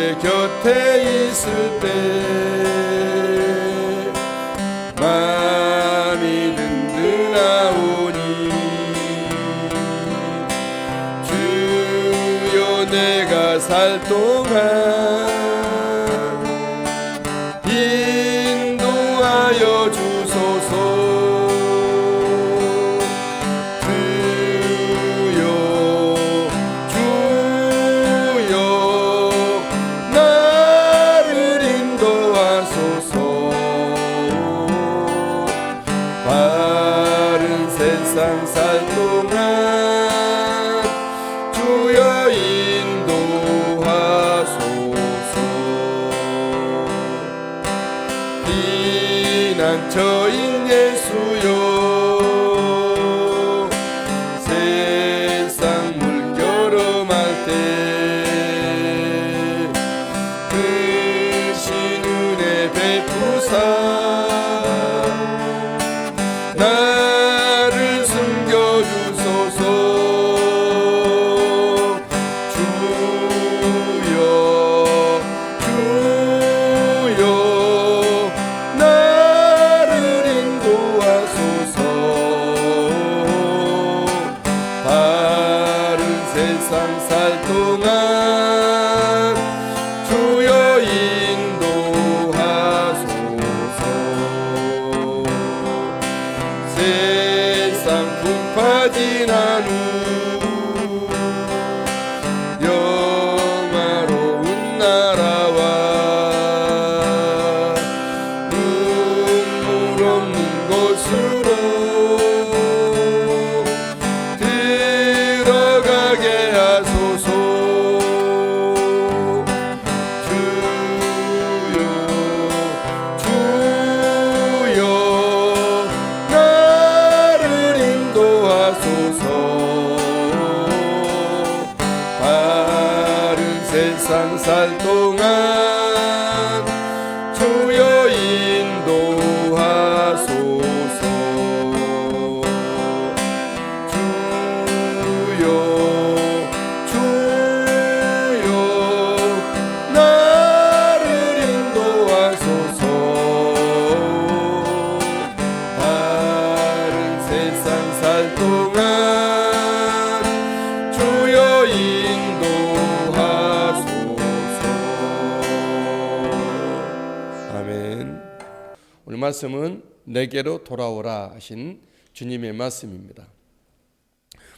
내 곁에 있을 때 마음이 든든하오니 주여 내가 살 동안 인도하여 주소서. 세상 살 동안 주여 인도하소서. 피난처인 예수여 세상 물결음할 때 크신 은혜 베푸사 세상 살 동안 주여 인도하소서. 세상 풍파 지난 후 영화로운 나라와 눈물 없는 곳으로 세상 살 동안 주여 인도하소서. 주여 나를 인도하소서. 다른 세상 살 동안 주여 오늘 말씀은 내게로 돌아오라 하신 주님의 말씀입니다.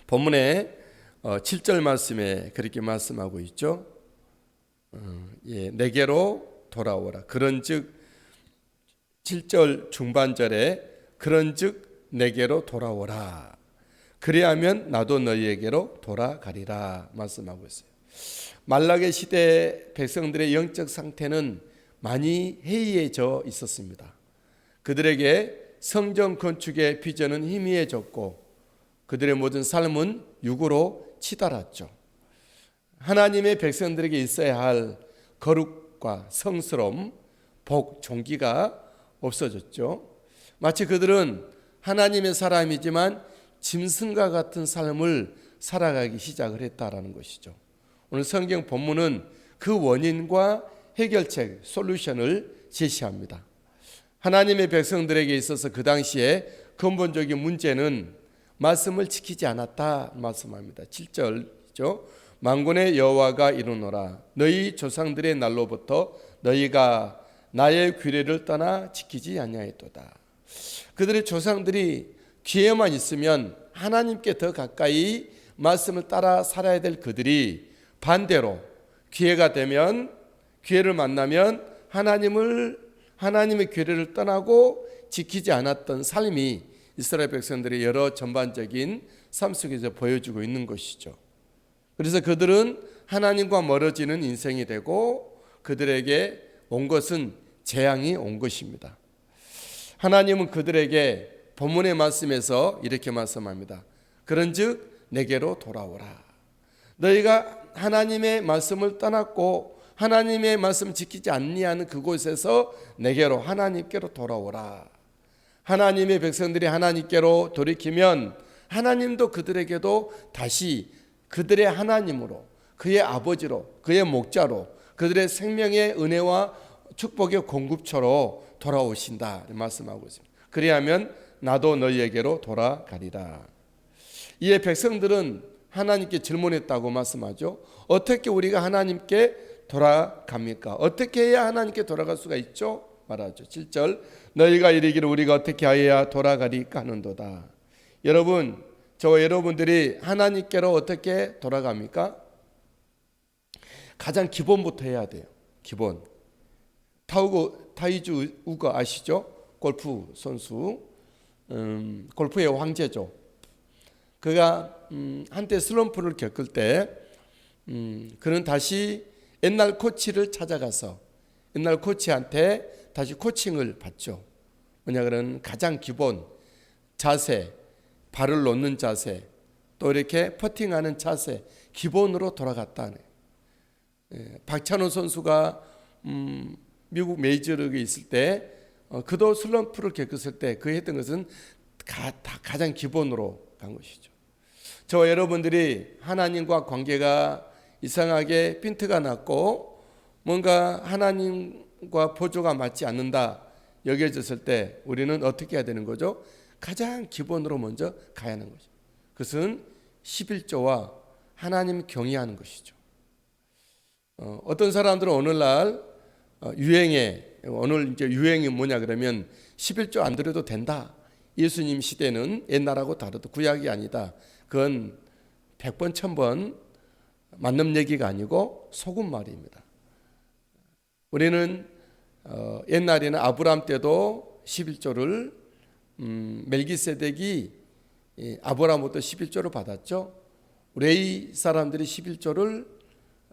본문의 7절 말씀에 그렇게 말씀하고 있죠. 내게로 돌아오라. 그런즉 7절 중반절에 그런즉 내게로 돌아오라. 그리하면 나도 너희에게로 돌아가리라 말씀하고 있어요. 말라기 시대 백성들의 영적 상태는 많이 해이해져 있었습니다. 그들에게 성전 건축의 비전은 희미해졌고 그들의 모든 삶은 육으로 치달았죠. 하나님의 백성들에게 있어야 할 거룩과 성스러움, 복, 존귀가 없어졌죠. 마치 그들은 하나님의 사람이지만 짐승과 같은 삶을 살아가기 시작을 했다라는 것이죠. 오늘 성경 본문은 그 원인과 해결책, 솔루션을 제시합니다. 하나님의 백성들에게 있어서 그 당시에 근본적인 문제는 말씀을 지키지 않았다 말씀합니다. 7절이죠. 만군의 여호와가 이르노라 너희 조상들의 날로부터 너희가 나의 규례를 떠나 지키지 아니하였도다. 그들의 조상들이 기회만 있으면 하나님께 더 가까이 말씀을 따라 살아야 될 그들이 반대로 기회가 되면 기회를 만나면 하나님의 규례를 떠나고 지키지 않았던 삶이 이스라엘 백성들의 여러 전반적인 삶 속에서 보여주고 있는 것이죠. 그래서 그들은 하나님과 멀어지는 인생이 되고 그들에게 온 것은 재앙이 온 것입니다. 하나님은 그들에게 본문의 말씀에서 이렇게 말씀합니다. 그런즉 내게로 돌아오라. 너희가 하나님의 말씀을 떠났고 하나님의 말씀 지키지 아니하는 그곳에서 내게로 하나님께로 돌아오라. 하나님의 백성들이 하나님께로 돌이키면 하나님도 그들에게도 다시 그들의 하나님으로 그의 아버지로 그의 목자로 그들의 생명의 은혜와 축복의 공급처로 돌아오신다 말씀하고 있습니다. 그리하면 나도 너희에게로 돌아가리라. 이에 백성들은 하나님께 질문했다고 말씀하죠. 어떻게 우리가 하나님께 돌아갑니까? 어떻게 해야 하나님께 돌아갈 수가 있죠? 말하죠. 7절 너희가 이르기를 우리가 어떻게 하여야 돌아가리까 하는도다. 여러분, 저와 여러분들이 하나님께로 어떻게 돌아갑니까? 가장 기본부터 해야 돼요. 기본. 타이주 우거 아시죠? 골프 선수, 골프의 황제죠. 그가 한때 슬럼프를 겪을 때 그는 다시 옛날 코치를 찾아가서 옛날 코치한테 다시 코칭을 받죠. 뭐냐 그러면 가장 기본 자세, 발을 놓는 자세, 또 이렇게 퍼팅하는 자세 기본으로 돌아갔다네. 박찬호 선수가 미국 메이저리그에 있을 때 그도 슬럼프를 겪었을 때 그 했던 것은 가장 기본으로 간 것이죠. 저와 여러분들이 하나님과 관계가 이상하게 핀트가 났고 뭔가 하나님과 보조가 맞지 않는다 여겨졌을 때 우리는 어떻게 해야 되는 거죠? 가장 기본으로 먼저 가야 하는 것이죠. 그것은 11조와 하나님 경외하는 것이죠. 어떤 사람들은 오늘날 오늘 이제 유행이 뭐냐 그러면 11조 안 드려도 된다. 예수님 시대는 옛날하고 다르다. 구약이 아니다. 그건 100번 1000번 맞는 얘기가 아니고 속은 말입니다. 우리는 옛날에는 아브라함 때도 11조를 멜기세덱이 아브라함부터 11조를 받았죠. 레위 사람들이 11조를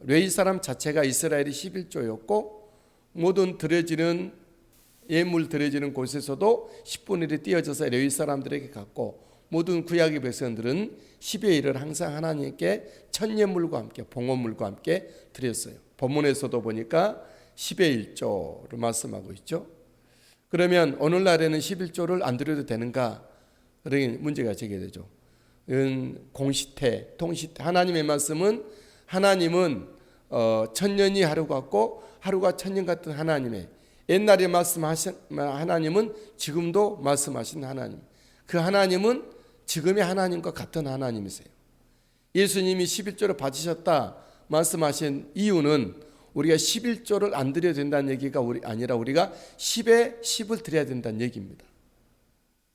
레위 사람 자체가 이스라엘이 11조였고 모든 드려지는 예물 드려지는 곳에서도 10분의 1이 띄어져서 레위 사람들에게 갔고 모든 구약의 백성들은 10의 1을 항상 하나님께 천예물과 함께 봉헌물과 함께 드렸어요. 본문에서도 보니까 10의 1조를 말씀하고 있죠. 그러면 오늘날에는 11조를 안 드려도 되는가? 그런 문제가 제기되죠. 공시태, 통시태. 하나님의 말씀은 하나님은 천년이 하루 같고 하루가 천년 같은 하나님의 옛날에 말씀하신 하나님은 지금도 말씀하신 하나님. 그 하나님은 지금의 하나님과 같은 하나님이세요. 예수님이 11조를 받으셨다 말씀하신 이유는 우리가 11조를 안 드려야 된다는 얘기가 아니라 우리가 10에 10을 드려야 된다는 얘기입니다.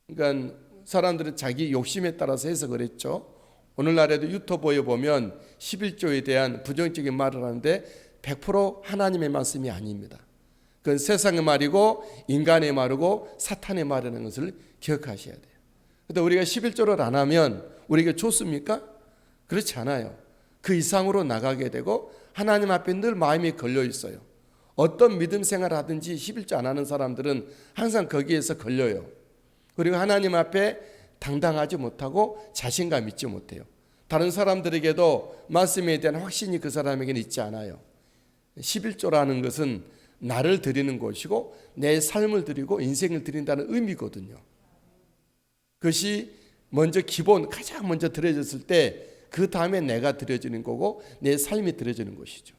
그러니까 사람들은 자기 욕심에 따라서 해석을 했죠. 오늘날에도 유튜브에 보면 11조에 대한 부정적인 말을 하는데 100% 하나님의 말씀이 아닙니다. 그건 세상의 말이고 인간의 말이고 사탄의 말이라는 것을 기억하셔야 돼요. 그런데 우리가 11조를 안 하면 우리에게 좋습니까? 그렇지 않아요. 그 이상으로 나가게 되고 하나님 앞에 늘 마음이 걸려 있어요. 어떤 믿음 생활을 하든지 11조 안 하는 사람들은 항상 거기에서 걸려요. 그리고 하나님 앞에 당당하지 못하고 자신감 있지 못해요. 다른 사람들에게도 말씀에 대한 확신이 그 사람에게는 있지 않아요. 11조라는 것은 나를 드리는 것이고 내 삶을 드리고 인생을 드린다는 의미거든요. 그것이 먼저 기본 가장 먼저 드려졌을 때 그 다음에 내가 드려지는 거고 내 삶이 드려지는 것이죠.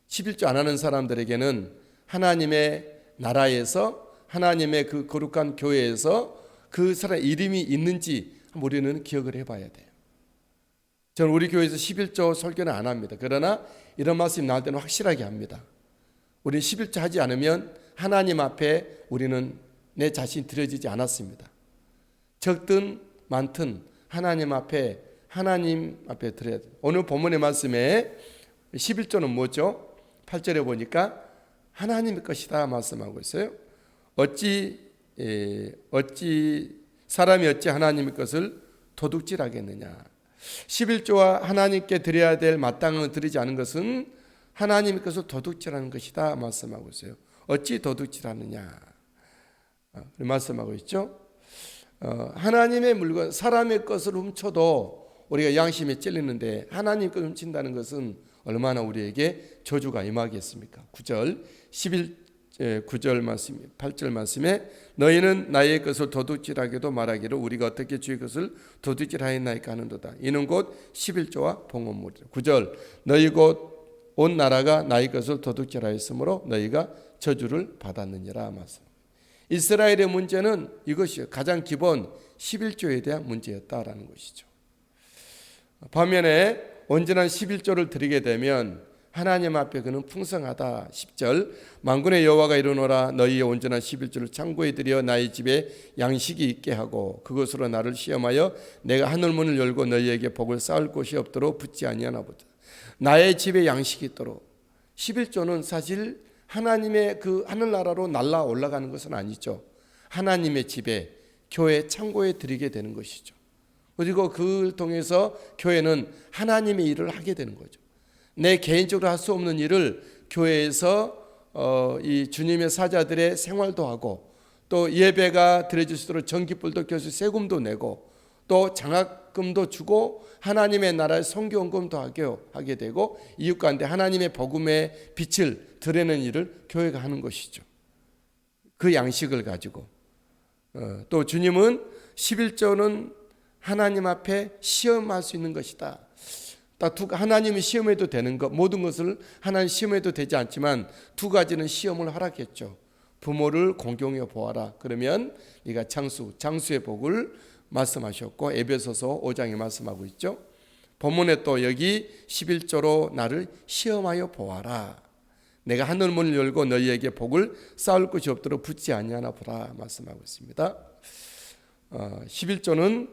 11조 안 하는 사람들에게는 하나님의 나라에서 하나님의 그 거룩한 교회에서 그 사람 이름이 있는지 우리는 기억을 해봐야 돼요. 저는 우리 교회에서 11조 설교는 안 합니다. 그러나 이런 말씀이 나올 때는 확실하게 합니다. 우리는 11조 하지 않으면 하나님 앞에 우리는 내 자신이 드려지지 않았습니다. 적든 많든 하나님 앞에 드려야 돼요. 오늘 본문의 말씀에 11조는 뭐죠? 8절에 보니까 하나님의 것이다 말씀하고 있어요. 사람이 어찌 하나님의 것을 도둑질하겠느냐. 11조와 하나님께 드려야 될 마땅한 드리지 않은 것은 하나님의 것을 도둑질하는 것이다 말씀하고 있어요. 어찌 도둑질하느냐 말씀하고 있죠. 하나님의 물건, 사람의 것을 훔쳐도 우리가 양심에 찔리는데 하나님 것을 훔친다는 것은 얼마나 우리에게 저주가 임하겠습니까? 9절 말씀, 8절 말씀에 너희는 나의 것을 도둑질하게도 말하기를 우리가 어떻게 주의 것을 도둑질하였나이까 하는도다. 이는 곧 11조와 봉헌물이라. 9절 너희 곧 온 나라가 나의 것을 도둑질하였으므로 너희가 저주를 받았느니라 말씀. 이스라엘의 문제는 이것이요, 가장 기본 11조에 대한 문제였다라는 것이죠. 반면에 온전한 11조를 드리게 되면 하나님 앞에 그는 풍성하다. 10절 만군의 여호와가 이르노라 너희의 온전한 11조를 창고에 들여 나의 집에 양식이 있게 하고 그것으로 나를 시험하여 내가 하늘문을 열고 너희에게 복을 쌓을 곳이 없도록 붙지 아니하나 보다. 나의 집에 양식이 있도록. 11조는 사실 하나님의 그 하늘나라로 날라 올라가는 것은 아니죠. 하나님의 집에, 교회 창고에 드리게 되는 것이죠. 그리고 그걸 통해서 교회는 하나님의 일을 하게 되는 거죠. 내 개인적으로 할 수 없는 일을 교회에서 이 주님의 사자들의 생활도 하고, 또 예배가 드려질 수 있도록 전기불도 켜서 세금도 내고, 또 장학금도 주고 하나님의 나라의 선교원금도 하게 되고, 이웃 가운데 하나님의 복음의 빛을 드리는 일을 교회가 하는 것이죠. 그 양식을 가지고. 또 주님은 11조는 하나님 앞에 시험할 수 있는 것이다. 하나님이 시험해도 되는 것, 모든 것을 하나님 시험해도 되지 않지만 두 가지는 시험을 허락했죠. 부모를 공경해 보아라. 그러면 네가 장수의 복을 말씀하셨고, 에베소서 5장에 말씀하고 있죠. 본문에 또 여기 11조로 나를 시험하여 보아라. 내가 하늘문을 열고 너희에게 복을 쌓을 것이 없도록 붙지 아니하나 보라 말씀하고 있습니다. 11조는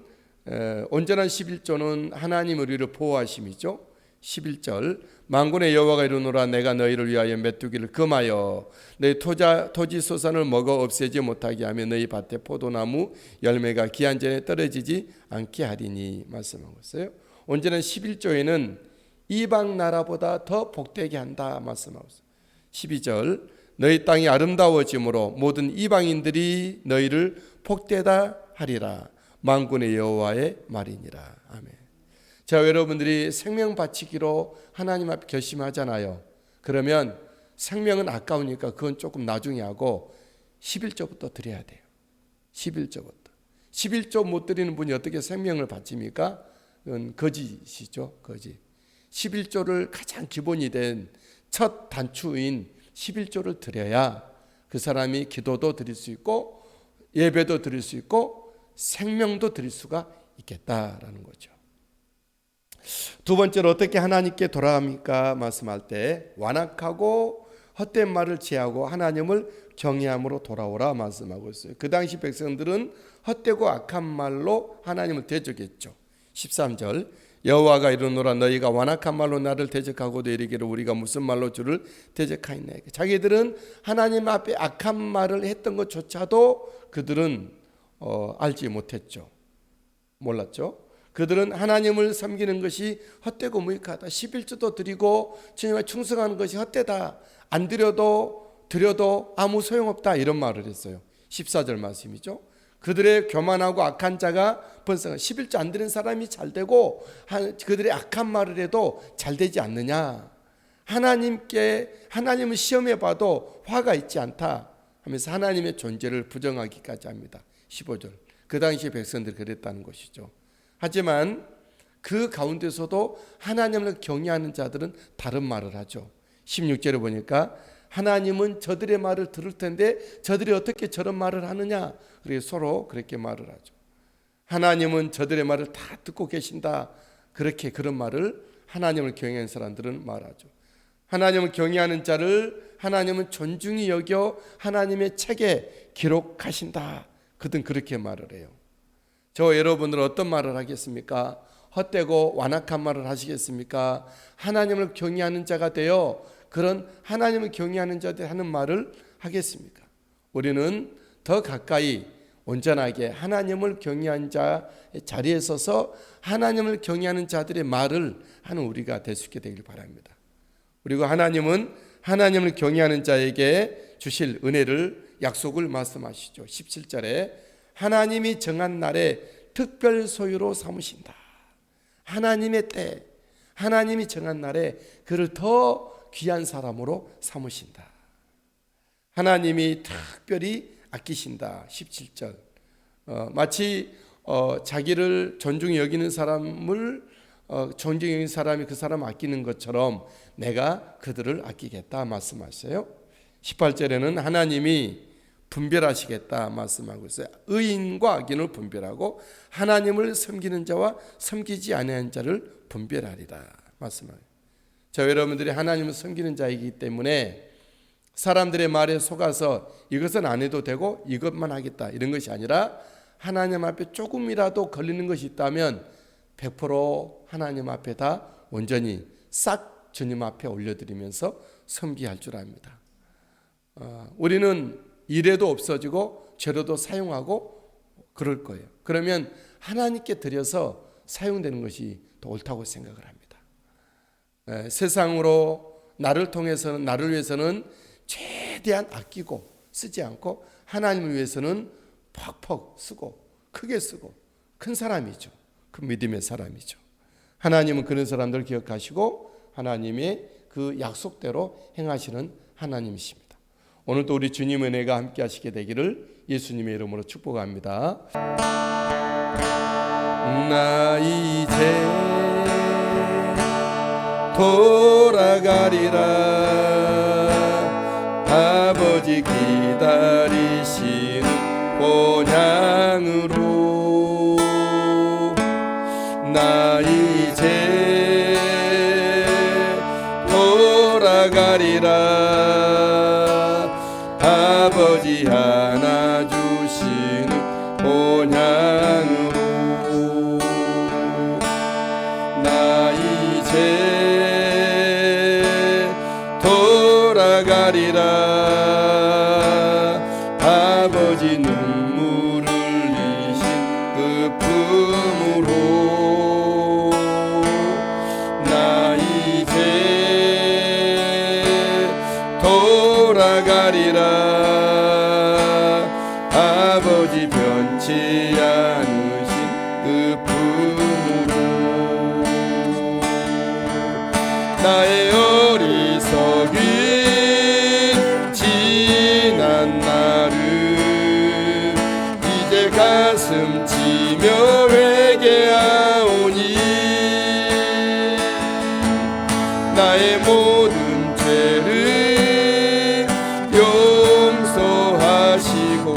온전한 11조는 하나님 우리를 보호하심이죠. 11절 만군의 여호와가 이르노라 내가 너희를 위하여 메뚜기를 금하여 너희 토지 소산을 먹어 없애지 못하게 하며 너희 밭에 포도나무 열매가 기한 전에 떨어지지 않게 하리니 말씀하고 있어요. 온전한 11조에는 이방 나라보다 더 복되게 한다 말씀하고 있어요. 12절 너희 땅이 아름다워짐으로 모든 이방인들이 너희를 복되다 하리라. 만군의 여호와의 말이니라. 아멘. 자, 여러분들이 생명 바치기로 하나님 앞에 결심하잖아요. 그러면 생명은 아까우니까 그건 조금 나중에 하고 11조부터 드려야 돼요. 11조부터. 11조 못 드리는 분이 어떻게 생명을 바칩니까? 그건 거짓이죠. 거짓. 11조를 가장 기본이 된 첫 단추인 11조를 드려야 그 사람이 기도도 드릴 수 있고 예배도 드릴 수 있고 생명도 드릴 수가 있겠다라는 거죠. 두 번째로 어떻게 하나님께 돌아갑니까? 말씀할 때 완악하고 헛된 말을 제하고 하나님을 경외함으로 돌아오라 말씀하고 있어요. 그 당시 백성들은 헛되고 악한 말로 하나님을 대적했죠. 13절 여호와가 이르노라 너희가 완악한 말로 나를 대적하고도 이르기를 우리가 무슨 말로 주를 대적하였나. 자기들은 하나님 앞에 악한 말을 했던 것조차도 그들은 알지 못했죠. 몰랐죠. 그들은 하나님을 섬기는 것이 헛되고 무익하다. 11조도 드리고 주님께 충성하는 것이 헛되다. 안 드려도 아무 소용없다. 이런 말을 했어요. 14절 말씀이죠. 그들의 교만하고 악한 자가 번성한 11조 안 드린 사람이 잘 되고 그들의 악한 말을 해도 잘 되지 않느냐. 하나님을 시험해 봐도 화가 있지 않다 하면서 하나님의 존재를 부정하기까지 합니다. 15절. 그 당시 백성들이 그랬다는 것이죠. 하지만 그 가운데서도 하나님을 경외하는 자들은 다른 말을 하죠. 16절에 보니까 하나님은 저들의 말을 들을 텐데 저들이 어떻게 저런 말을 하느냐. 그래서 서로 그렇게 말을 하죠. 하나님은 저들의 말을 다 듣고 계신다. 그런 말을 하나님을 경외하는 사람들은 말하죠. 하나님을 경외하는 자를 하나님은 존중히 여겨 하나님의 책에 기록하신다. 그들은 그렇게 말을 해요. 저 여러분들은 어떤 말을 하겠습니까? 헛되고 완악한 말을 하시겠습니까? 하나님을 경외하는 자가 되어 그런 하나님을 경외하는 자들이 하는 말을 하겠습니까? 우리는 더 가까이 온전하게 하나님을 경외하는 자의 자리에 서서 하나님을 경외하는 자들의 말을 하는 우리가 될 수 있게 되길 바랍니다. 그리고 하나님은 하나님을 경외하는 자에게 주실 은혜를 약속을 말씀하시죠. 17절에 하나님이 정한 날에 특별 소유로 삼으신다. 하나님의 때, 하나님이 정한 날에 그를 더 귀한 사람으로 삼으신다. 하나님이 특별히 아끼신다. 17절. 마치 자기를 존중히 여기는 사람을 존경인 사람이 그 사람 아끼는 것처럼 내가 그들을 아끼겠다 말씀하세요. 18절에는 하나님이 분별하시겠다 말씀하고 있어요. 의인과 악인을 분별하고 하나님을 섬기는 자와 섬기지 아니하는 자를 분별하리라 말씀하고, 저 여러분들이 하나님을 섬기는 자이기 때문에 사람들의 말에 속아서 이것은 안 해도 되고 이것만 하겠다 이런 것이 아니라, 하나님 앞에 조금이라도 걸리는 것이 있다면 100% 하나님 앞에 다 온전히 싹 주님 앞에 올려드리면서 섬기할 줄 압니다. 우리는 이래도 없어지고 죄로도 사용하고 그럴 거예요. 그러면 하나님께 드려서 사용되는 것이 더 옳다고 생각을 합니다. 세상으로 나를 통해서는, 나를 위해서는 최대한 아끼고 쓰지 않고 하나님을 위해서는 퍽퍽 쓰고 크게 쓰고 큰 사람이죠. 그 믿음의 사람이죠. 하나님은 그런 사람들을 기억하시고 하나님의 그 약속대로 행하시는 하나님이십니다. 오늘도 우리 주님의 은혜가 함께 하시게 되기를 예수님의 이름으로 축복합니다. 나 이제 돌아가리라, 아버지 기다리시는 본향으로. 나 이제 돌아가리라, 아버지 하나 주시는 본향으로. 나 이제 돌아가리라, 아버지 눈물을 흘리신 그 품으로. 나 이제 돌아가리라, 아버지 변치 않으신 그 품으로. 나의 어리석은 지난 날을 이제 가슴 치며 회개하오니, 나의 모든 죄를 용서하시고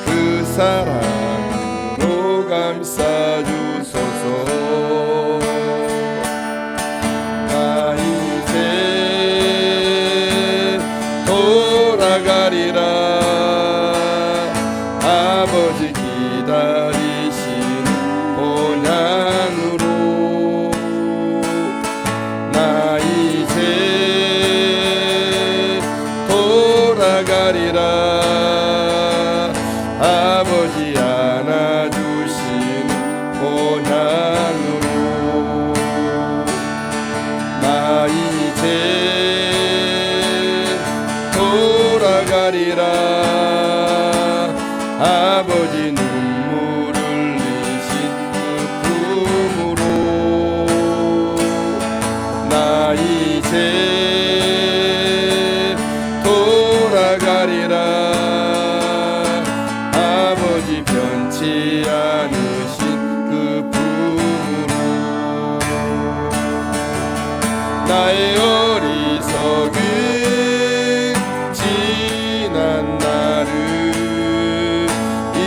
그 사랑으로 감싸주소서. 나 이제 돌아가리라, 아버지 기다리시는 본향으로. 나 이제 돌아가리라, 아버지 안아주시는 본향으로. 나 이제 돌아가리라, 아버지 눈물 흘리신 그 품으로. 나 이제 돌아가리라, 아버지 변치 않으신 그 품으로. 나의 어리석은 지난 날을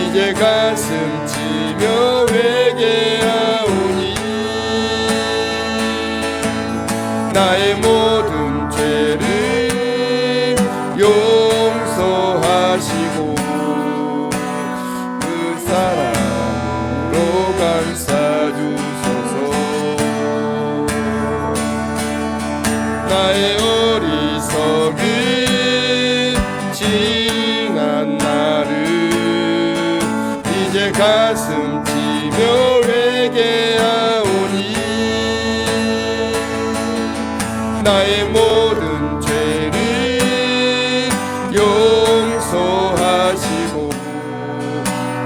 이제 가슴 치며 회개하오니, 나의 모든 죄를 용서하시고 그 사랑으로 감싸주소서. 나의 어리석은 지난 날을 이제 가슴 치며 회개하오니, 나의 모든 죄를 용서하시고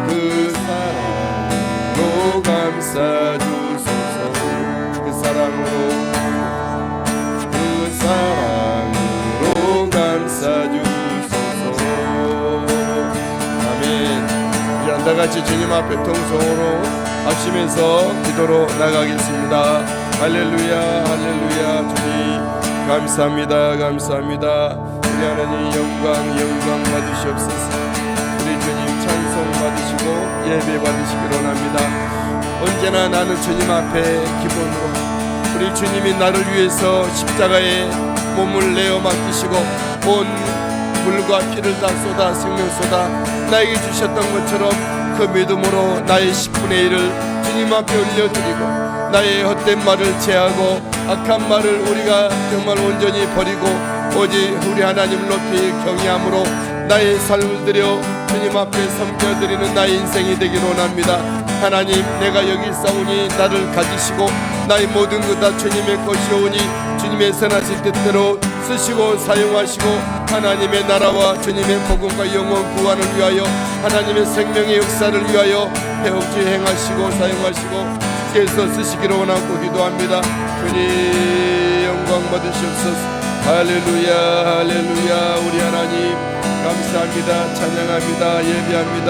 그 사랑으로 감싸주소서. 그 사랑으로, 그 사랑으로 감싸주소서. 아멘. 우리 한 달에 같이 주님 앞에 통성으로 합심해서 기도로 나가겠습니다. 할렐루야 할렐루야. 주님 감사합니다 감사합니다. 우리 하나님 영광 받으시옵소서. 우리 주님 찬송 받으시고 예배 받으시기를 원합니다. 언제나 나는 주님 앞에 기본으로 우리 주님이 나를 위해서 십자가에 몸을 내어 맡기시고 온 물과 피를 다 쏟아 생명 쏟아 나에게 주셨던 것처럼 그 믿음으로 나의 10분의 1을 주님 앞에 올려드리고 나의 헛된 말을 제하고 악한 말을 우리가 정말 온전히 버리고 오직 우리 하나님을 높이 경외함으로 나의 삶을 들여 주님 앞에 섬겨드리는 나의 인생이 되기를 원합니다. 하나님 내가 여기 있사오니 나를 가지시고 나의 모든 것 다 주님의 것이오니 주님의 선하신 뜻대로 쓰시고 사용하시고 하나님의 나라와 주님의 복음과 영원 구원을 위하여 하나님의 생명의 역사를 위하여 배옥지 행하시고 사용하시고 주께서 쓰시기를 원하고 기도합니다. 주님 영광 받으시옵소서. 할렐루야 할렐루야. 우리 하나님 감사합니다 찬양합니다 예배합니다.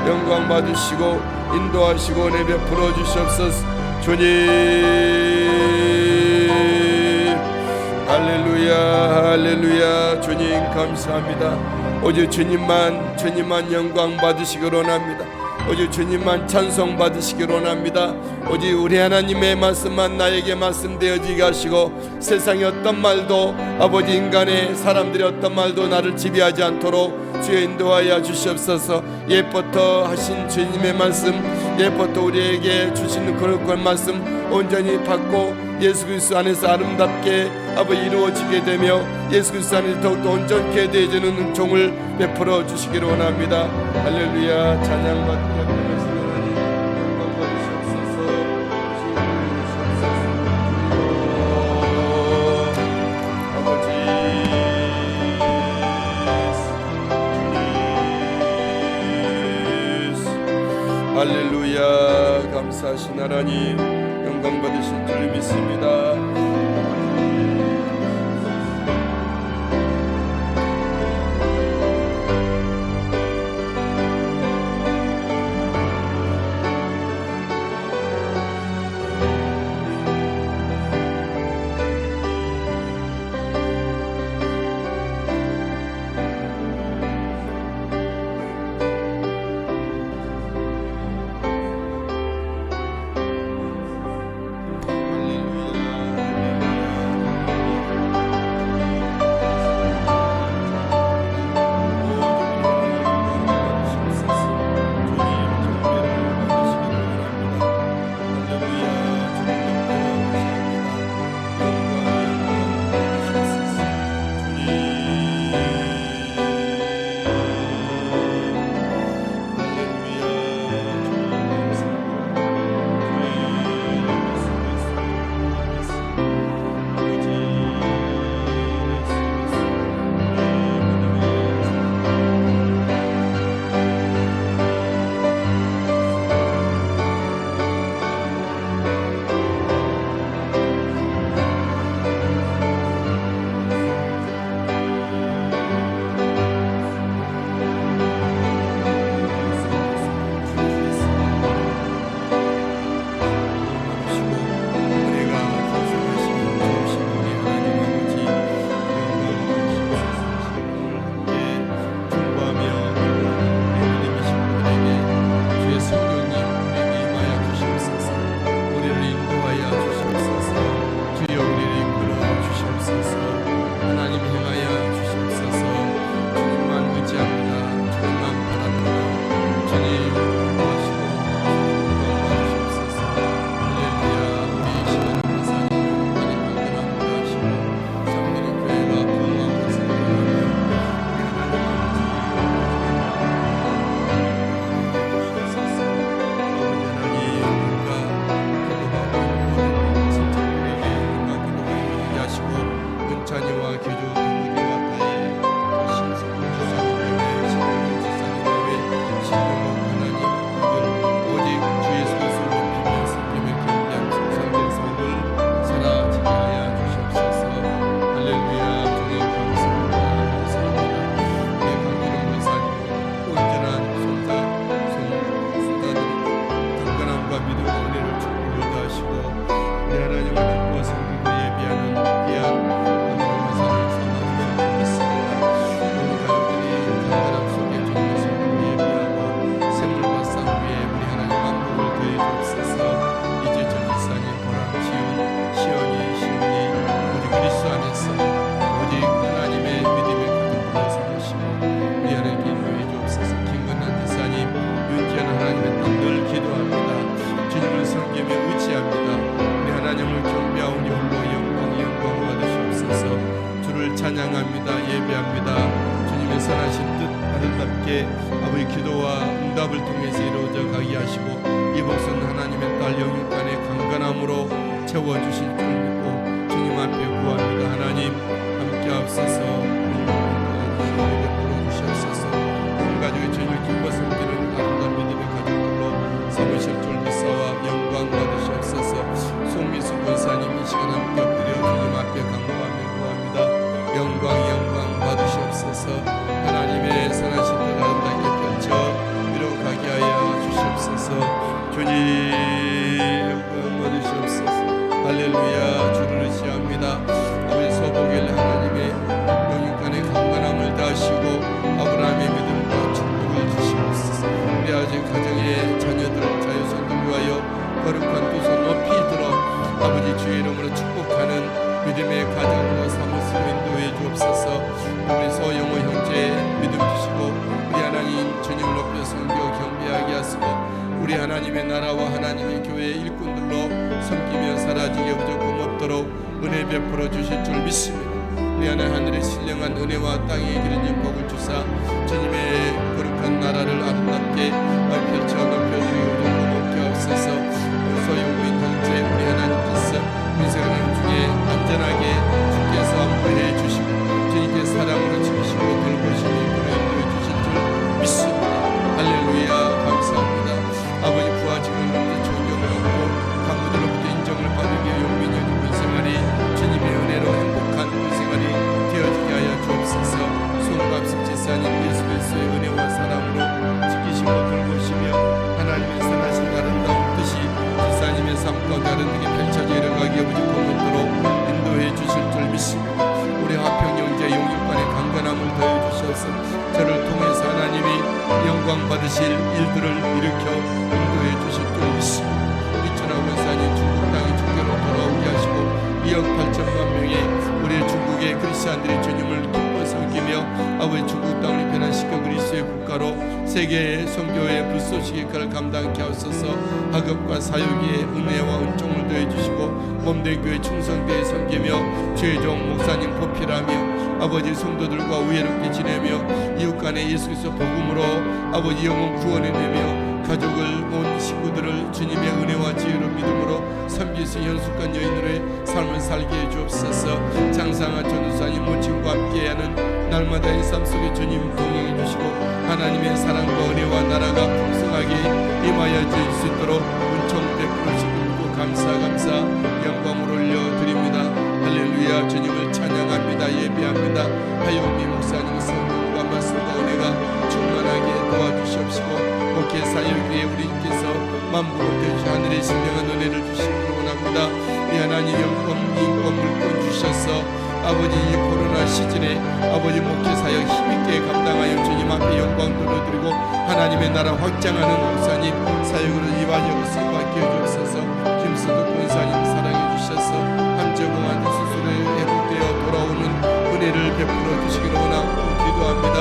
영광 받으시고 인도하시고 은혜 베풀어 주시옵소서. 주님 할렐루야 할렐루야. 주님 감사합니다. 오직 주님만 영광 받으시기를 원합니다. 오직 주님만 찬송 받으시기를 원합니다. 오직 우리 하나님의 말씀만 나에게 말씀되어지게 하시고 세상의 어떤 말도 아버지 인간의 사람들의 어떤 말도 나를 지배하지 않도록 주여 인도하여 주시옵소서. 옛부터 하신 주님의 말씀 옛부터 우리에게 주시는 그런 말씀 온전히 받고 예수 그리스도 안에서 아름답게 아버지 이루어지게 되며 예수 그리스도 안에서 더욱더 온전케 되어지는 종을 베풀어 주시기를 원합니다. 할렐루야 찬양받고 할렐루야 감사하신 하나님 영광 받으신 줄 믿습니다. 찬양합니다. 예배합니다. 주님의 선하신 뜻 아름답게 아버지 기도와 응답을 통해서 이루어져 가게 하시고 이 복선 하나님의 딸 영육간의 강건함으로 채워주실 줄 믿고 주님 앞에 구합니다. 하나님 함께 앞서서 베풀어 주시옵소서. 온 가족의 주님을 기뻐 섬기는 아름다운 믿음의 가족들로 삼으실 줄 믿사와 영광 받으시옵소서. 송미수 권사님 이 시간 함께 엎드려 주님 앞에 강구하며 구합니다. 영광 받으시옵소서. 하나님의 선하신 뜻 아름답게 펼쳐 이루어가게 하여 주시옵소서. 주님 영광 받으시옵소서. 할렐루야. 주를 의지합니다. 아버지 소복엘 하나님의 영육간의 강건함을 다하시고 아브라함의 믿음과 축복을 주시옵소서. 우리 아직 가정의 자녀들 자유손들 위하여 거룩한 두 손 높이 들어 아버지 주의 이름으로 축복하는 믿음의 가정으로 삼으시고 인도해 주옵소서. 우리 소영호 형제 믿음 주시고 우리 하나님 주님을 높여 섬겨 경배하게 하시고 우리 하나님의 나라와 하나님의 교회 일꾼들로 섬기며 사라지게 부족함 없도록 은혜 베풀어 주실 줄 믿습니다. 우리 하늘의 신령한 은혜와 땅에 기르는 복을 주사 주님의 거룩한 나라를 아름답게 펼쳐 높여드리고 부족함 없게 하옵소서. 소영민 형제 우리 하나님께서 우리 생활 중에 안전하게 주께서 안보해 주시고 주님께 사랑으로 지키시고 돌보시니 인도해 주실 줄 믿습니다. 할렐루야. 감사합니다. 아버지 부하 직원들로부터 존경을 얻고 간부들로부터 인정을 받으며 용민이 군 생활이 주님의 은혜로 행복한 군 생활이 되어지게 하여 주옵소서. 송갑식 지사님 예수 그리스도의 은혜와 사랑으로 지키시고 돌보시며 하나님의 선하신 아름다운 뜻이 지사님의 삶 가운데 아름답게 펼쳐져 이뤄가기에 부족함 없도록 인도해 주실 줄 믿습니다. 우리 화평 영제 용육간의 강건함을 더해 주셔서 저를 통해서 하나님이 영광 받으실 일들을 일으켜 인도해 주실 줄 믿습니다. 이천하 권사님 중국 땅이 주께로 돌아오게 하시고 2억 8천만 명의 우리 중국의 크리스찬들이 주님을 기뻐 섬기며 아버지 중국 땅을 변화시켜 그리스도의 국가로 세계의 선교의 불쏘시의 역할을 감당케 하소서. 학업과 사역의 은혜와 은총을 더해 주시고 몸된 교회 충성되게 섬기며 최종 목사님 보필하며 아버지 성도들과 우애롭게 지내며 이웃 간의 예수 그리스도 복음으로 아버지 영혼 구원해내며 가족을 온 식구들을 주님의 은혜와 지혜로 믿음으로 섬길 수 있는 현숙한 여인으로의 삶을 살게 해 주옵소서. 장상한 전도사님 모친과 함께하는 날마다의 삶 속에 주님 동행해 주시고 하나님의 사랑과 은혜와 나라가 풍성하게 임하여질 수 있도록 은총 베풀어 주시고 감사 영광을 올려드립니다. 할렐루야. 주님을 찬양합니다. 예배합니다. 하요미 목사님 성령과 말씀과 은혜가 충만하게 도와주시옵시고 목회 사역에 우리께서 만복을 되시 하늘의 신령한 은혜를 주시기를 원합니다. 우리 하나님 인권 물권 주셔서 아버지 이 코로나 시즌에 아버지 목회 사역 힘있게 감당하여 주님 앞에 영광 돌려드리고 하나님의 나라 확장하는 목사님 사역으로 이완역을 쓰임받게 해주옵소서. 김수덕 권사님 사랑해 주셔서 함정공한 수술에 회복되어 돌아오는 은혜를 베풀어 주시기를 원하고 기도합니다.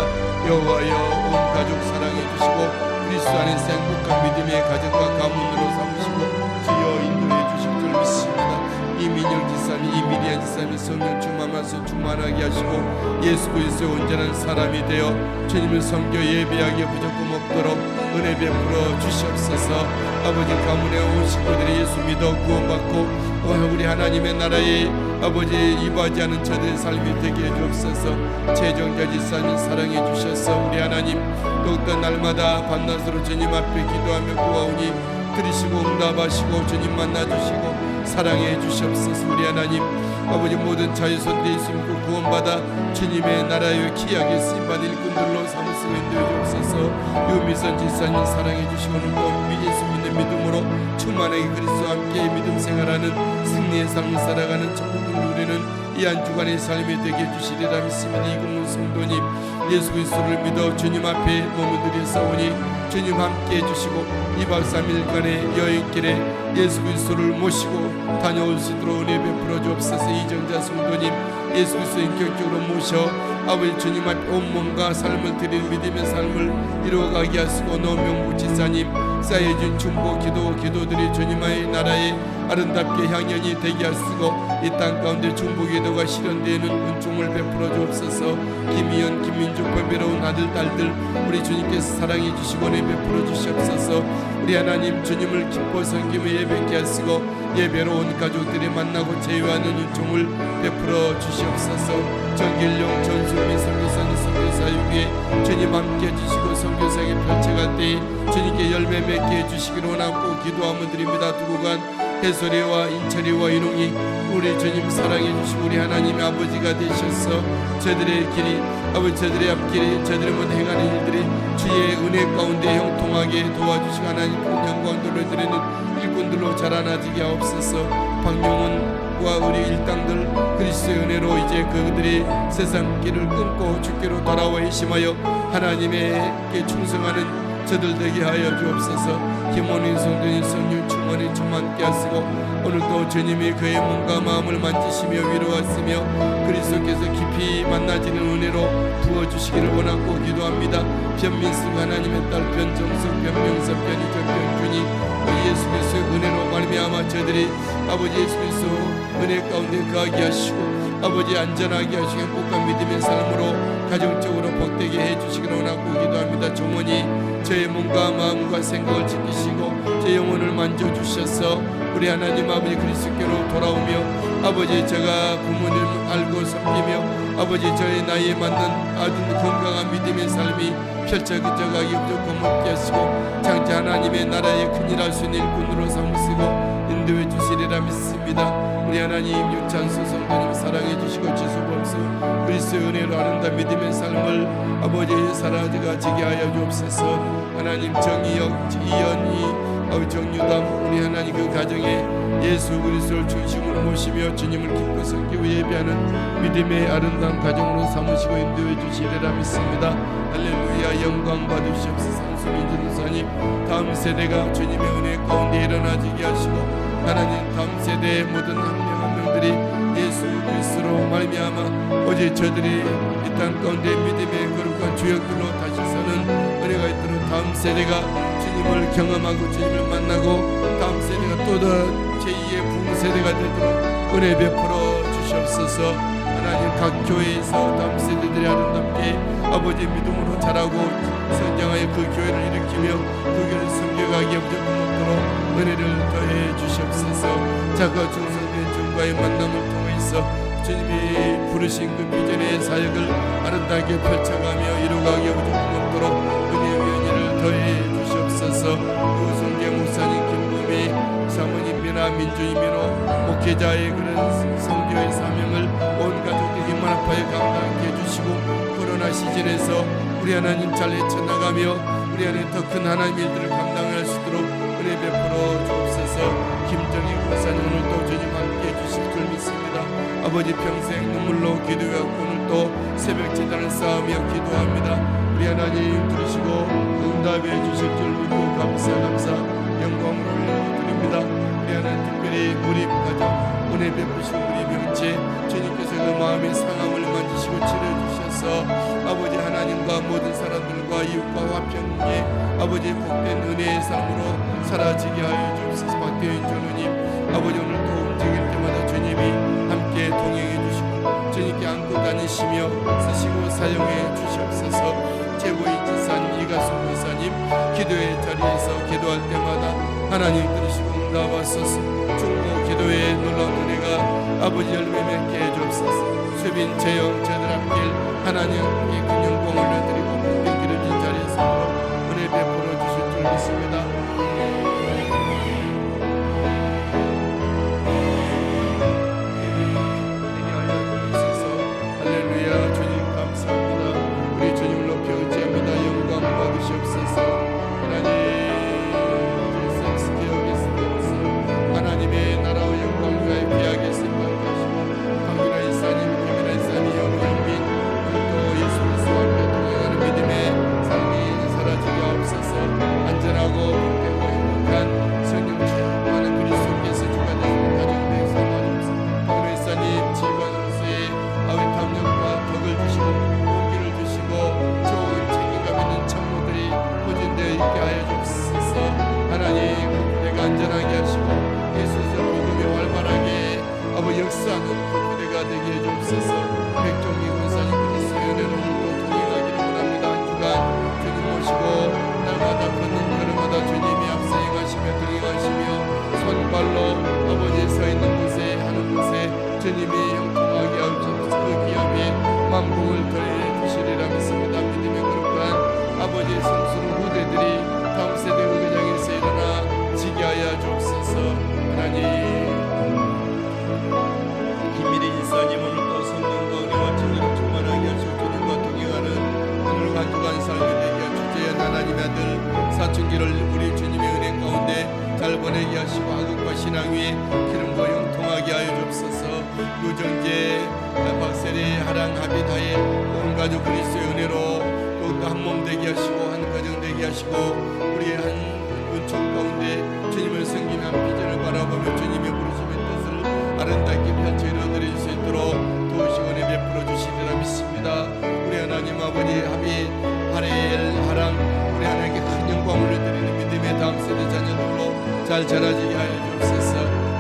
여호와여 온 가족 사랑해 주시고 그리스도 안에서 행복한 믿음의 가정과 가문으로 삼으시고 주여 인도해 주실 줄 믿습니다. 이민영 지사님 이미리안 지사님 성령 충만하셔서 충만하게 하시고 예수 그리스도의 온전한 사람이 되어 주님을 섬겨 예배하기에 부족함 없도록 은혜 베풀어 주시옵소서. 아버지 가문에 온 식구들이 예수 믿어 구원받고 우리 하나님의 나라에 아버지 이바지하는 저들의 삶이 되게 해주옵소서. 최정자 지사님 사랑해 주셔서 우리 하나님 더욱더 날마다 밤낮으로 주님 앞에 기도하며 구하오니 들으시고 응답하시고 주님 만나주시고 사랑해 주시옵소서. 우리 하나님 아버지 모든 자유손들이 있음고 구원받아 주님의 나라의 기약에 쓰임받은 일꾼들로 삼으시고 인도해 주옵소서. 유미선 지사님 사랑해 주시고 오늘도 예수 믿는 믿음으로 충만하게 그리스도와 함께 믿음 생활하는 승리의 삶을 살아가는 천국을 누리는 이 한 주간의 삶이 되게 해주시리라 믿습니다. 이곳은 성도님 예수 그리스도를 믿어 주님 앞에 몸을 들여 싸우니 주님 함께 해주시고 2박 3일간의 여행길에 예수 그리스도를 모시고 다녀올 수 있도록 은혜 베풀어 주옵소서. 이정자 성도님 예수 그리스도 인격적으로 모셔 아버지 주님 앞에 온몸과 삶을 드리는 믿음의 삶을 이루어가게 하시고 노명부 지사님 쌓여진 중보 기도들이 주님의 나라의 아름답게 향연이 되게 하시고 이 땅 가운데 중보 기도가 실현되는 은총을 베풀어 주옵소서. 김희연 김민주 법외로운 아들 딸들 우리 주님께서 사랑해 주시고 은혜 베풀어 주시옵소서. 우리 하나님 주님을 기뻐 섬기며 예배케 하시고 예배로 온 가족들이 만나고 제외하는 은총을 베풀어 주시옵소서. 정길용 전수민 선교사님 선교사육에 주님 함께 해주시고 선교사에게 펼쳐갈 때에 주님께 열매 맺게 해주시기를 원하고 기도하며 드립니다. 두고 간 해소리와 인철이와 인홍이 우리 주님 사랑해 주시고 우리 하나님의 아버지가 되셔서 저들의 길이 아버지 저들의 앞길이 저들의 모든 행하는 일들이 주의 은혜 가운데 형통하게 도와주시고 하나님 큰 영광 돌려드리는 일꾼들로 자라나지게 하옵소서. 박용훈과 우리 일당들 그리스도의 은혜로 이제 그들이 세상 길을 끊고 주께로 돌아와 힘하여 하나님에게 충성하는 저들 되게 하여 주옵소서. 김원인 성도님 성령 충만히 충만케 하시고 오늘도 주님이 그의 몸과 마음을 만지시며 위로하시며 그리스도께서 깊이 만나지는 은혜로 부어주시기를 원하고 기도합니다. 변민숙 하나님의 딸 변정숙 변명섭 변희정 변준이 예수 그리스도의 은혜로 말미암아 저들이 아버지 예수 그리스도 은혜 가운데 거하게 하시고 아버지 안전하게 하시고 행복한 믿음의 삶으로 가정적으로 복되게 해주시기를 원하고 기도합니다. 종원이 저의 몸과 마음과 생각을 지키시고 제 영혼을 만져주셔서 우리 하나님 아버지 그리스도께로 돌아오며 아버지 제가 부모님 알고 섬기며 아버지 저의 나이에 맞는 아주 건강한 믿음의 삶이 펼쳐져가기 무조건 먹게 하시고 장차 하나님의 나라에 큰일할 수 있는 일꾼으로 삼으시고 인도해 주시리라 믿습니다. 우리 하나님 유찬수 성도님 사랑해 주시고 지수범수 그리스도의 은혜로 아름다운 믿음의 삶을 아버지의 사랑가 지게 하여 주옵소서. 하나님 정의역 이연희 정유담 우리 하나님 그 가정에 예수 그리스도를 중심으로 모시며 주님을 기뻐 섬기고 예배하는 믿음의 아름다운 가정으로 삼으시고 인도해 주시리라 믿습니다. 할렐루야. 영광 받으시옵소서. 상수민 전도사님 다음 세대가 주님의 은혜 가운데 일어나지게 하시고 하나님 다음 세대의 모든 한 명 한 명들이 예수 그리스도로 말미암아 어제 저들이 이 땅 가운데 믿음의 거룩한 주역들로 다시 서는 은혜가 있도록 다음 세대가 주님을 경험하고 주님을 만나고 다음 세대가 또 제2의 부흥세대가 되도록 은혜 베풀어 주시옵소서. 하나님 각 교회에서 다음 세대들이 아름답게 아버지 믿음으로 자라고 성장하여 그 교회를 일으키며 그 교회를 섬겨가기에 무조건 없도록 은혜를 더해 주시옵소서. 작가 중성된 주님과의 만남을 통해서 주님이 부르신 그 비전의 사역을 아름답게 펼쳐가며 이루가기에 무조건 없도록 은혜의 연희를 더해 주시옵소서. 우성계 목사님 김범희 사모님 미나 민주이 민호 목회자의 그런 성교의 사명을 온 가족들 힘만 합하여 감당하게 해주시고 코로나 시즌에서 우리 하나님 잘 헤쳐나가며 우리 안에 더 큰 하나님 일들을 감당할 수 있도록 은혜 베풀어 주옵소서. 김정희 목사님 오늘도 주님 함께 해주실 줄 믿습니다. 아버지 평생 눈물로 기도하고 오늘도 새벽 제단을 쌓으며 기도합니다. 우리 하나님 들으시고 응답해 주실 줄 믿고 감사 영광을 올려드립니다. 우리 하나님 특별히 우리 가정 은혜 베푸시고 우리 명체 주님께서 그 마음의 상함을 만지시고 치료해주셔서 아버지 하나님과 모든 사람들과 이웃과 화평에 아버지 복된 은혜의 삶으로 사라지게 하여 주옵소서. 박대현 전우님 아버지 오늘도 움직일 때마다 주님이 함께 동행해 주시고 주님께 안고 다니시며 쓰시고 사용해 주시옵소서. 최고의 지사님 이가수 목사님 기도의 자리에서 기도할 때마다 하나님 들으시고 응답하소서. 중보 기도의 놀라운 은혜가 아버지 열매 맺게 해주옵소서. 수빈 재영 저들 앞길 하나님께 큰 영광 올려드리고 복된 기름진 자리에서 은혜 베풀어 주실 줄 믿습니다. 할렐루야. 주님 감사합니다. 우리 주님을 높여 의지합니다. 영광 받으시옵소서. 하나님의 나라와 영광을 위하여 귀하게 쓰임받게 하시고 강민아 이사님, 김민아 이사님, 영민민 또 예수 그리스도와 함께 동행하는 믿음의 사랑 합의 다해 온 가족 그리스도의 은혜로 더욱더 한 몸 되게 하시고 한 가정 되게 하시고 우리의 한 은총 가운데 주님을 섬기는 한 비전을 바라보며 주님의 부르심의 뜻을 아름답게 펼쳐 이루어드릴 수 있도록 도우시 은혜 베풀어 주시리라 믿습니다. 우리 하나님 아버지 합의 하랑 우리 하나님께 큰 영광을 드리는 믿음의 다음 세대 자녀들로 잘 자라지게 하여 주옵소서.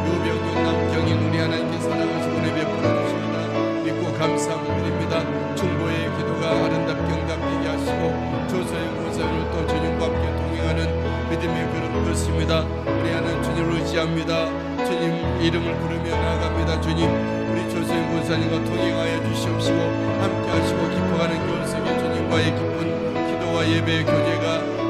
유병준 남경인 우리 하나님께 사랑하시고 은혜 베풀어 주십니다. 믿고 감사함을 드립니다. 중보의 기도가 아름답게 응답되게 하시고 조서의 모습을 또 주님과 함께 동행하는 믿음의 그런 것입니다. 우리 하나님 주님을 의지합니다. 주님 이름을 부르며 나아갑니다. 주님 우리 조서의 권사님과 동행하여 주시옵시고 함께 하시고 깊어가는 교회 속에 주님과의 깊은 기도와 예배의 교제가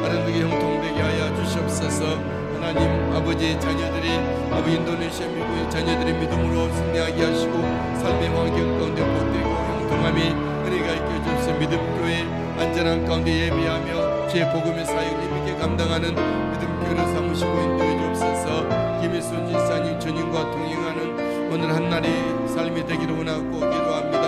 아름답게 형통되게 하여 주시옵소서. 하나님 아버지 자녀들이 아버지 인도네시아 미국의 자녀들의 믿음으로 승리하게 하시고 삶의 환경 가운데 복되고 형통함이 은혜가 있게 주옵소서. 믿음교회 안전한 가운데 예배하며 주의 복음의 사역을 힘있게 감당하는 믿음교회를 삼으시고 인도해 주옵소서. 김일순 지사님 주님과 동행하는 오늘 한날이 삶이 되기를 원하고 기도합니다.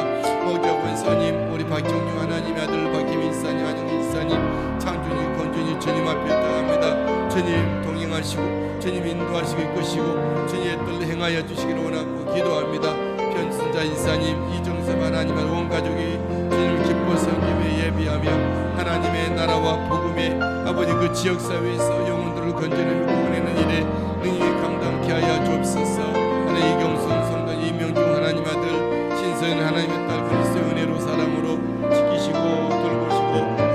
오자 권사님 우리 박정중 하나님의 아들 박희민 지사님 안영희 지사님 창준이 권준이 주님 앞에 떠납니다. 주님 동행하시고 주님 인도하시고 이끄시고 주님의 뜻을 행하여 주시기를 원하고 기도합니다. 변순자 인사님 이정섭 하나님의 온 가족이 주님을 기뻐 섬기며 예비하며 하나님의 나라와 복음의 아버지 그 지역사회에서 영혼들을 건져내고 구원하는 일에 능히 감당케 하여 주옵소서. 하나님 이경순 성도 이명중 하나님 아들 신서연 하나님의 딸 그리스도의 은혜로 사랑으로 지키시고 돌보시고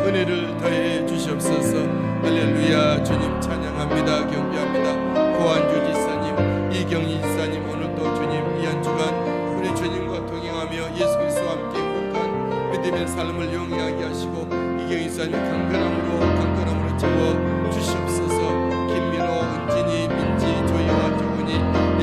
은혜를 더해 주시옵소서. 할렐루야. 주님 찬양합니다. 경배합니다. 고한주 지사님 이경희 지사님 오늘도 주님 이 한 주간 우리 주님과 동행하며 예수 그리스도와 함께 행복한 믿음의 삶을 영위하게 하시고 이경희 지사님 강건함으로 채워 주시옵소서. 김민호 은진이 민지 조이와 조은이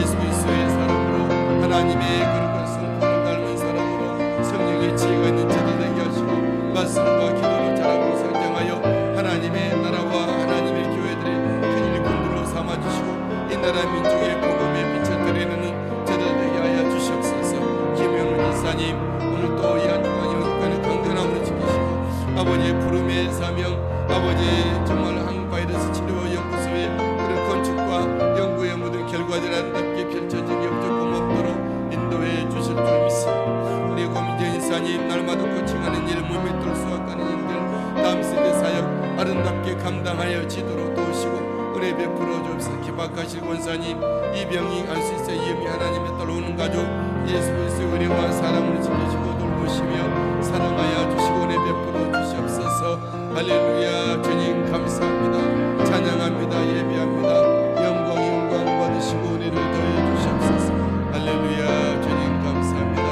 예수 그리스도의 사람으로 하나님의 그릇과 성품을 닮은 사람으로 성령의 지혜가 있는 자들 되게 하시고 말씀과 기도로 자라고 성장하여 하나님의 나라와 하나님의 교회들의 큰 일꾼들로 삼아주시고 이 나라 민족의 복음의 빛을 드리는 자들 되게 하여 주시옵소서. 김영훈 지사님 오늘 또 이 한 주간 영육간의 건강함으로 지키시고 아버지의 부름의 사명 아버지 정말 항바이러스 치료 연구소의 그런 건축과 연구의 모든 결과들 아름답게 펼쳐지게 없고 고맙도록 인도해 주실 줄 믿습니다. 우리 고민정 인사님 날마다 코칭하는 일 몸에 수확하는 일들 다음 세대 사역 아름답게 감당하여 지도록 도우시고 은혜 베풀어 주옵소서. 기박하실 권사님 이병희 알 수 있어 이음이 하나님의 딸 오는 가족 예수 그리스도의 은혜와 사랑으로 지키시고 돌보시며 사랑하여 주시고 은혜 베풀어 주시옵소서. 할렐루야. 주님 감사합니다. 찬양합니다. 예배합니다. 영광 받으시고 은혜를 더해 주시옵소서. 할렐루야. 주님 감사합니다.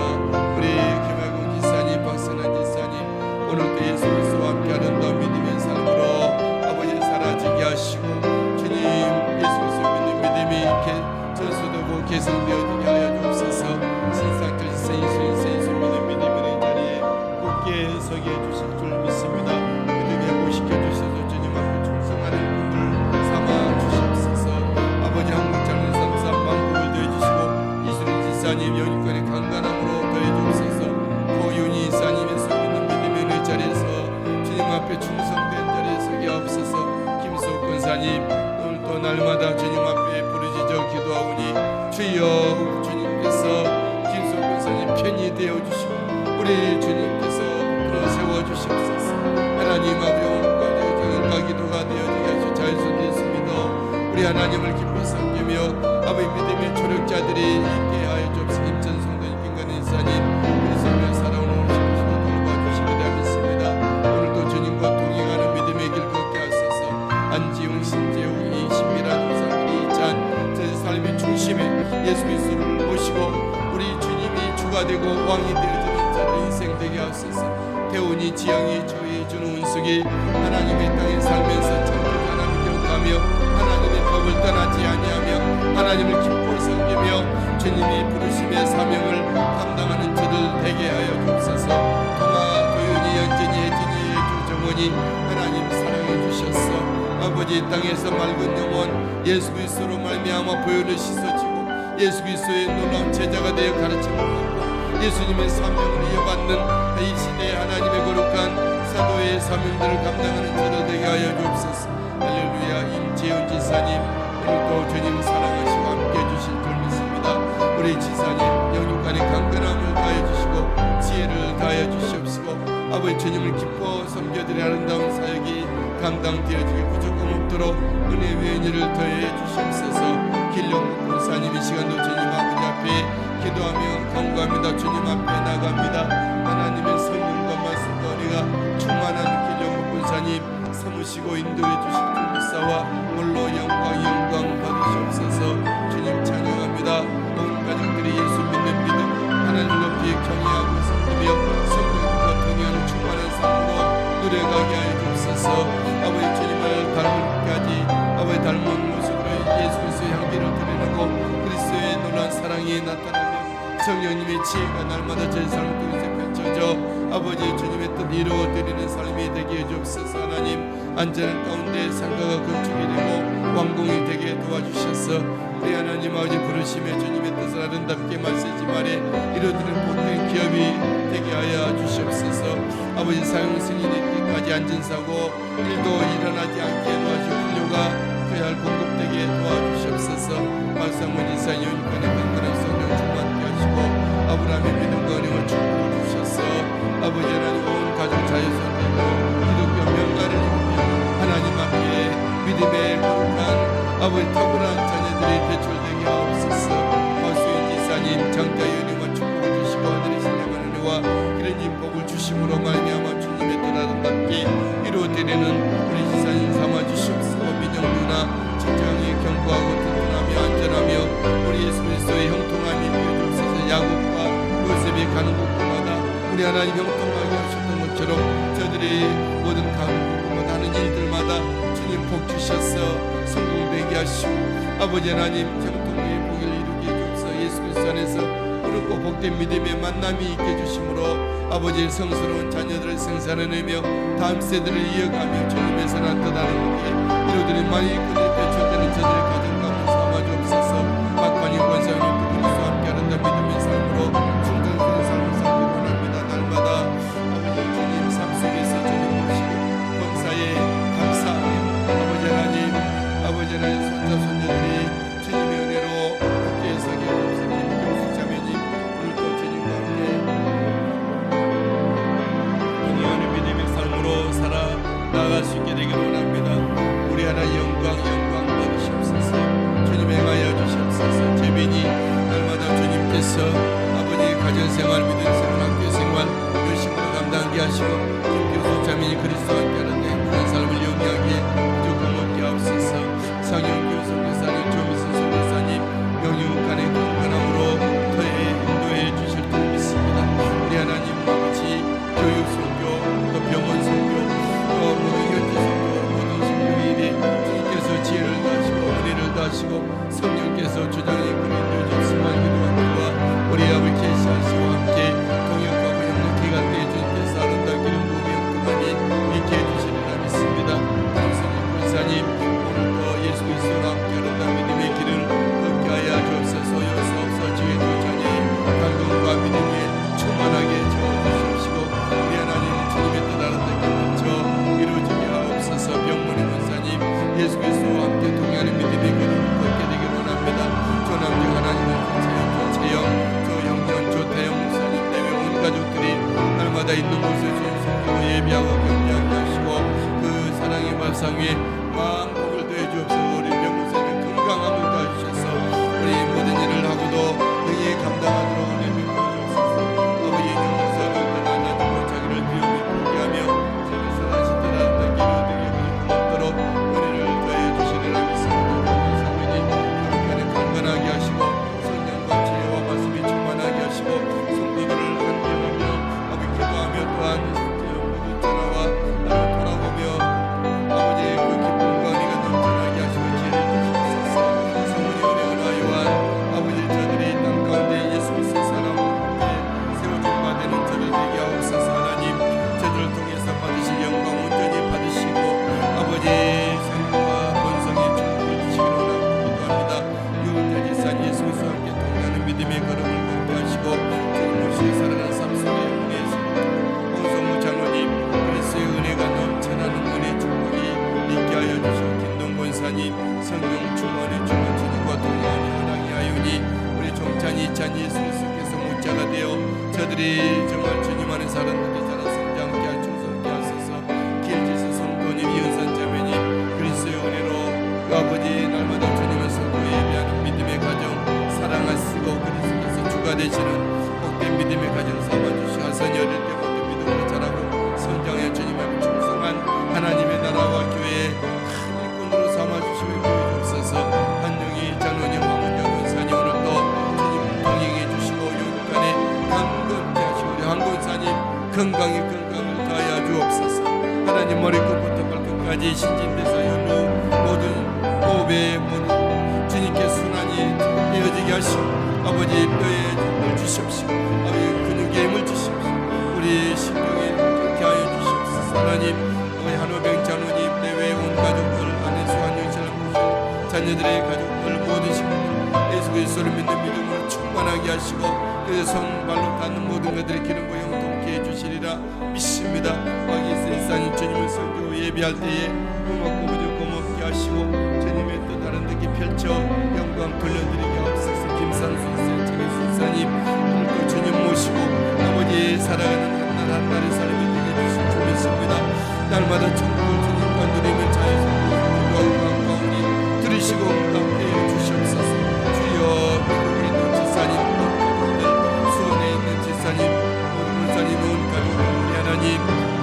우리 김학용 지사님 박선한 지사님 오늘도 예수 그리스도와 함께하는 더 믿음의 삶으로 아버지 사라지게 하시고 주님 예수 그리스도 믿는 믿음이 이렇게 전수되고 개성되어지게 하여 주옵소서. 신상철 세인수 믿는 믿음의 자리에 굳게 서게 해주실 줄 믿습니다. 믿음에 회복시켜 주셔서 주님 앞에 충성하는 분들 삼아 주시옵소서. 아버지 한국 장례 삼삼 만국을 더해 주시고 이순희 지사님 영육간의 강간함으로 더해 주옵소서. 고윤희 지사님의 믿는 믿음의 자리에서 주님 앞에 충성된 자리에 서게 하옵소서. 김수옥 권사님 오늘 또 날마다 주님 앞에 부르짖어 기도하오니 주여 주님께서 김수옥 권사님 편히 되어주시고 우리 주님께서 불어 세워주시옵소서. 하나님 아버지 온까지 기도가 되어지게 하시고 자유선되었습니다. 우리 하나님을 기뻐 섬기며 아버지 믿음의 조력자들이 있게 하여 주옵소서. 임전 성도님 김관희 인사님 그리스도의 사랑으로 오시고 돌봐주시게 되어 믿습니다. 오늘도 주님과 동행하는 믿음의 길 걷게 하소서. 안지웅 신재웅 이신미란 우상 이찬 제 삶의 중심에 예수 그리스도를 모시고 우리 주님이 주가 되고 왕이 되어지는 자들 인생 되게 하소서. 태훈이 지영이 조이 준우 은숙이 하나님의 땅에 살면서 천국 하나님을 기억하며 하나님의 법을 떠나지 아니하며 하나님을 기뻐 섬기며 주님이 부르심의 사명을 감당하는 저들 되게 하여 주옵소서. 동아 도윤이 연진이 혜진이 조정원이 하나님 사랑해 주셨어. 아버지 땅에서 맑은 영혼 예수 그리스도로 말미암아 보혈을 씻어지고 예수 그리스도의 놀라운 제자가 되어 가르침을 받고 예수님의 사명을 이어받는 이 시대에 하나님의 거룩한 사도의 사명들을 감당하는 저들 되게 하여 주옵소서. 할렐루야. 임재훈 지사님, 오늘도 주님 사랑하시고 함께 해주실 줄 믿습니다. 우리 지사님 영육간의 강건함을 다해 주시고 지혜를 다해 주시옵시고 아버지 주님을 기뻐 섬겨드려 아름다운 사역이 감당되어지게 부족함 없도록 은혜 위에 은혜를 더해 주시옵소서. 길령 목사님 이 시간도 주님 아버지 앞에 기도하며 간구합니다. 주님 앞에 나갑니다. 하나님의 성령과 말씀과 은혜가 충만한 길령 목사님 사무시고 인도해 주실 줄 믿사와 홀로 영광 받으시옵소서. 주님 찬양합니다. 온 가족들이 예수 믿는 믿음 하나님 높이 경외하고 섬기며 성령과 동행하는 충만한 삶으로 누려가게 하여 주옵소서. 아버지 주님을 닮을까지 아버지 닮은 모습으로 예수 그리스도의 향기를 드리고 그리스도의 놀라운 사랑이 나타나며 성령님의 지혜가 날마다 제 삶을 통해서 펼쳐져 아버지 주님의 뜻 이루어드리는 삶이 되게 해주옵소서. 하나님 안전한 가운데 상가가 건축이 되고 왕궁이 되게 도와주셔서 우리 하나님 아버지 부르심에 주님의 뜻을 아름답게 말세지 말에 이루어드리는 복된 기업이 되게 하여 주시옵소서. 아버지 사용 승인이기까지 안전사고 일도 일어나지 않게 도와주시고 필요가 그야 할 공급되게 도와주시옵소서. 박상문 이사 영육간의 강건한 성령 충만케 하시고 아브라함의 믿음과 은혜와 축복을 주셔서 아버지 하나님 온 가족 자유선되고 기독교 명가를 이루며 하나님 앞에 믿음의 거룩한 아버지 탁월한 자녀들이 배출되게 하옵소서. 박수인 지사님 장자 연유와 축복을 주시고 하늘의 신령한 은혜와 그런 인복을 주심으로 말미암아 주님의 뜻 아름답게 이루어드리는 우리 지사님 삼아주시옵소서. 민영 누나 직장이 견고하고 튼튼하며 안전하며 우리 예수 그리스도의 형통함이 되어주옵소서. 야곱과 요셉이 가는 곳마다 우리 하나님 형통하게 하셨던 것처럼 저들이 모든 가는 곳마다 하는 일들마다 주님 복 주셔서 성공되게 하시고 아버지 하나님 형통의 복을 이루게 해주옵소서. 예수 그리스도 안에서 어렵고 복된 믿음의 만남이 있게 해주심으로 아버지의 성스러운 자녀들을 생산해내며 다음 세대를 이어가며 주님의 선한 뜻 아름답게 이루어드린 많이 그들이 배출되는 저들의 가정 가문 삼아주옵소서. 박관이 권사님 또 그리스도와 함께 하는다 믿음의 삶으로 충성스러운 삶을 살기 원합니다. 날마다 아버지 주님 삶 속에서 주님 모시고 범사에 감사하며 아버지 하나님 손자 손녀들이 주님의 은혜로 함께 서게 해주옵소서. 김경수 자매님 오늘도 주님과 함께 동행하는 믿음의 삶으로 살아 나아갈 수 있게 되기를 원합니다. 우리 하나님 영광 받으시옵소서. 주님 행하여 주시옵소서. 재빈이 날마다 주님께서 아버지 가정생활 믿음생활 학교생활 열심으로 감당하게 하시고 김경수 자매님 그리스도와 함께하는 행복한 삶을 영위하기에 부족함 없게 하옵소서. 상영교 선교사님 조미순 선교사님 영육간의 건강함으로 더해 인도해 주실 줄 믿습니다. 우리 하나님 아버지 교육 선교 또 병원 선교 또 모든 현지 선교 모든 선교 일에 주님께서 지혜를 다하시고 은혜를 다하시고 성령께서 주장에 그린 주십시만 기도합니다. 우리 아버지 계시하시고 함께 동역하고 영역히 갈 때 주님께서 아름답게 몸이 형통함이 있게 해주시리라 믿습니다. 강성인 권사님 오늘도 예수 그리스도와 함께 아름다운 믿음의 길을 걷게 하여 주옵소서. 여수 없어 주의 도전이 강건과 믿음에 충만하게 채워주시옵시고 우리 하나님 주님의 뜻 아름답게 펼쳐 이루어지게 하옵소서. 병문의 권사님 예수 그리스도와 함께 동행하는 믿음의 길을 걷게 되기를 원합니다. 조남주 하나님의 조채영 조영년 조태영 목사님 내외 온 가족들이 날마다 있는 곳에 주님 섬기고 예비하고 경배하게 하시고 그 사랑의 발상 위에 마음 복을 더해 주옵소서. 우리 병목사님 건강함을 더하주셔서 우리 모든 일을 하고도 능히 감당하도록 은혜 베풀어 주옵소서. 아버지 영목사를 떠나가지고 자기를 비우며 포기하며 저를 선하신 뜻 아름답게 이루어드리게 고맙도록 은혜를 더해 주시리라 믿습니다. 사모님 그렇게 강건하게 하시고 성령과 지혜와 말씀이 충만하게 하시고 성도들을 환경하며 아버지 기도하며 또한 모든 전화와 돌아보며 아버지의 그 기쁨과 은혜가 넘쳐나게 하시고 사람들이 자라 성장케 하여 충성케 하소서. 길지서 성도님, 이은선 자매님, 그리스도의 은혜로 그 아버지 날마다 주님을 선고 예배하는 믿음의 가정 사랑하시고 그리스도께서 주가 되시는 복된 믿음의 가정 삼아주시고 하선이 어릴 때부터 믿음으로 자라고 성장해 주님 앞에 충성한 하나님의 나라와 교회의 큰 일꾼으로 삼아주시며 보여주옵소서. 한영희 장로님, 황은정 권사님 오늘도 주님 동행해 주시고 요육간에 강건케 하시고 우리 황권사님 건강을 더하여 주옵소서. 하나님 머리끝부터 발끝까지 신진대사 연루 모든 호흡의 문이 주님께 순환이 되어지게 하시고 아버지 뼈에 힘을 주시옵시고 아버지 근육에 힘을 주시옵시고 우리 심령에 좋게 하여 주시옵소서. 하나님 아버지 한호병 장로님 내외 온 가족들 아내수 한영신을 모신 자녀들의 가족들 모든 식구들 예수 그리스도를 믿는 믿음으로 충만하게 하시고 그의 손발로 닿는 모든 것들의 기름과 영통케 해주시리라 믿습니다. 왕이 세상이 주님을 섬기고 예배할 때에 고맙고 부족고 먹게 하시고 주님의 또 다른 듯이 펼쳐 영광 돌려드리게 하옵소서. 김상수 세차의 오늘도 주님 모시고 아버지 살아가는 한날 한날의 삶이 되게 해주신 줄 믿습니다. 날마다 천국을 주님과 누리며 자유스럽고 가까우니 들으시고 응답해 주시옵소서. 주여 미국에 있는 지사님 수원에 있는 지사님 모든 목사님 온 가족들 우리 하나님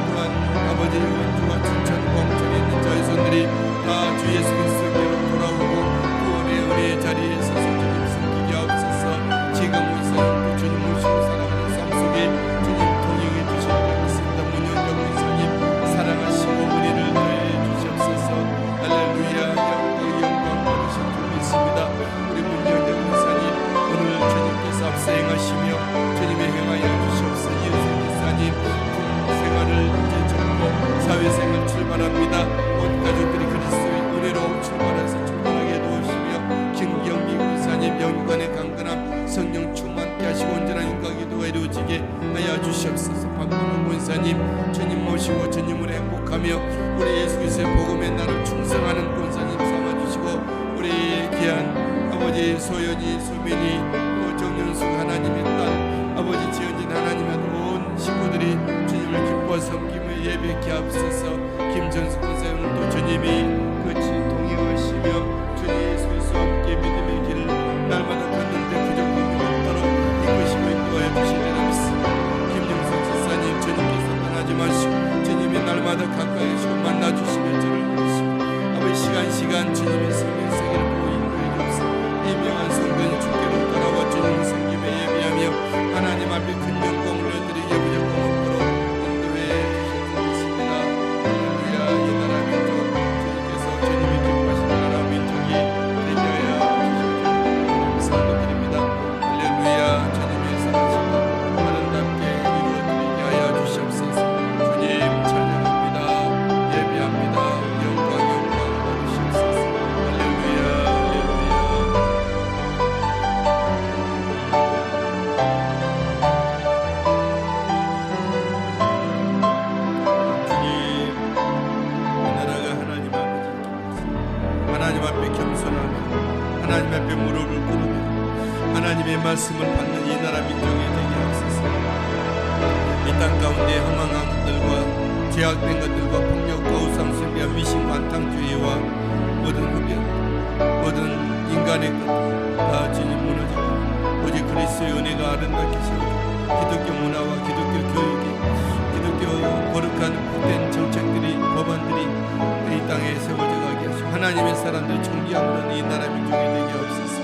또한 아버지 원주와 춘천 광천에 있는 자유손들이 다 주 예수 그리스도께로 돌아오고 구원의 은혜의 자리에 서서 주님 섬기게 하옵소서. 지금 목사님도 주님 모시고 살아가는 삶 속에 주님 동행해 주시리라 믿습니다. 문현정 목사님 사랑하시고 은혜를 더해 주시옵소서. 할렐루야. 영광 받으실 줄 믿습니다. 우리 문현정 목사님 오늘 주님께서 앞서 행하시며 주님의 행하여 주시옵소서. 이은세 목사님 생활을 이제 접고 사회생활 출발합니다. 온 가족들이 그리스도의 은혜로 출발해서 출발하게 도우시며 김경미 목사님 영육간의 강건함 성령 충만케 하시고 온전한 인과기도 이루어지게 하여 주시옵소서. 박근호 권사님 주님 모시고 주님을 행복하며 우리 예수 그리스도의 복음의 날을 충성하는 권사님 삼아주시고 우리 귀한 아버지 소연이 소민이 정윤숙 하나님의 딸 아버지 지은진 하나님의 온 식구들이 주님을 기뻐 섬기며 예배케 하옵소서. 김전숙 권사님도 주님이 같이 동행하시며 주 예수 그리스도와 함께 믿음의 길을 날마다 걷는데 부족함이 없도록 이끄시고 인도하여 주시리라 믿습니다. 김영석 지사님 주님께서 떠나지 마시고 주님이 날마다 가까이 하시고 만나주시며 저를 부르시고 아버지 시간 주님의 생명세계를 보고 인도해 주옵소서. 이명한 성도님 주께로 돌아와 주님을 섬기며 예배하며 하나님 앞에 큰 영광을 올려드리게 부족함 없도록 인도해 주시옵소서. 할렐루야. 이 나라 민족 주님께서 주님이 기뻐하시는 나라 민족이 되게 하여 주시옵소서. 감사드립니다. 할렐루야. 주님의 사랑을 아름답게 이루어드리게 하여 주시옵소서. 주님 찬양합니다. 예배합니다. 영광 받으시옵소서. 할렐루야. 하나님 앞에 겸손하며 하나님 앞에 무릎을 꿇으며 하나님의 말씀을 받는 이 나라 민족이 되게 하옵소서. 이 땅 가운데 허망한 것들과 죄악된 것들과 폭력과 우상숭배와 미신 관탕주의와 모든 흡연 모든 인간의 것들 다 주님 무너지고 오직 그리스도의 은혜가 아름답게 세워지고 기독교 문화와 기독교 교육이 기독교 거룩한 복된 정책들이 법안들이 이 땅에 세워져 가게 하시고 하나님의 사람들이 존귀함으로는 이 나라 민족이 되게 하옵소서.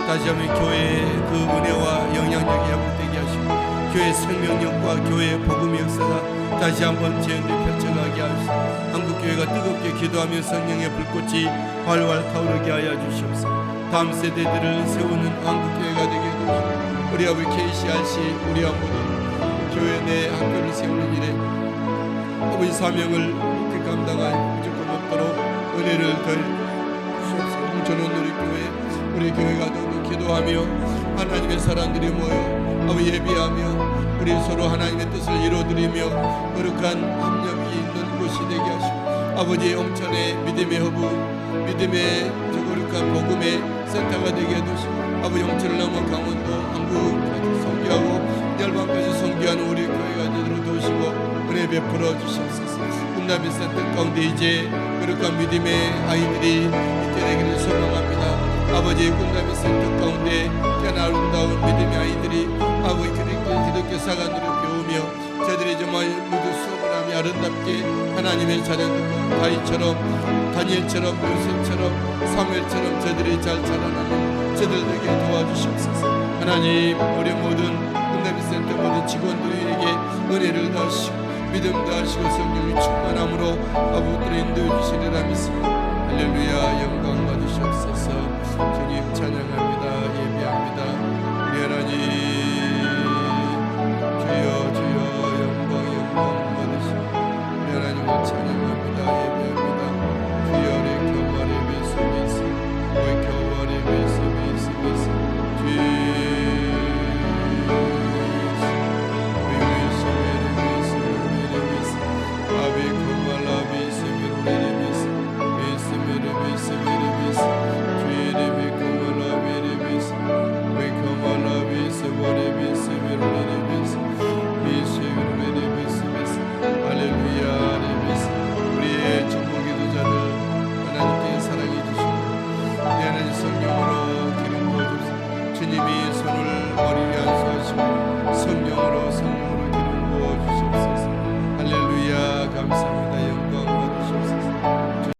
다시 한번 교회의 그 은혜와 영향력이 회복되게 하시고 교회의 생명력과 교회의 복음의 역사가 다시 한번 재현되어 펼쳐가게 하시고 한국교회가 뜨겁게 기도하며 성령의 불꽃이 활활 타오르게 하여 주시옵소서. 다음 세대들을 세우는 한국교회가 되게 해주시고 우리 아버지 KCRC 우리와 모든 교회 내 학교를 세우는 일에 아버지 사명을 이렇게 감당할 부족함 없도록 은혜를 더해 주시옵소서. 홍천원 우리 교회 우리 교회 가족도 기도하며 하나님의 사람들이 모여 아버지 예배하며 우리 서로 하나님의 뜻을 이루어드리며 거룩한 협력이 있는 곳이 되게 하시고 아버지의 홍천의 믿음의 허브 믿음의 저 거룩한 복음의 센터가 되게 해주시고 아버지 홍천을 넘어 강원도 한국까지 선교하고 열방까지 선교하는 우리 교회가 되도록 베풀어 주시옵소서. 꿈나무 센터 가운데 이제 거룩한 믿음의 아이들이 있게 되기를 소망합니다. 아버지, 꿈나무 센터 가운데 깨나 아름다운 믿음의 아이들이 아버지 기독교 사관으로 배우며 저들이 정말 모두 수업을 하며 아름답게 하나님의 자녀들과 다윗처럼, 다니엘처럼, 요셉처럼, 사무엘처럼 저들이 잘 자라나는 저들 되게 도와주시옵소서. 하나님, 우리 모든 꿈나무 센터 모든 직원들에게 은혜를 더하시고 믿음 더하시고 성령이 충만함으로 아버지를 인도해 주시리라 믿습니다. 할렐루야. 영광 받으시옵소서. 주님 찬양합니다. 예배합니다. 우리 하나님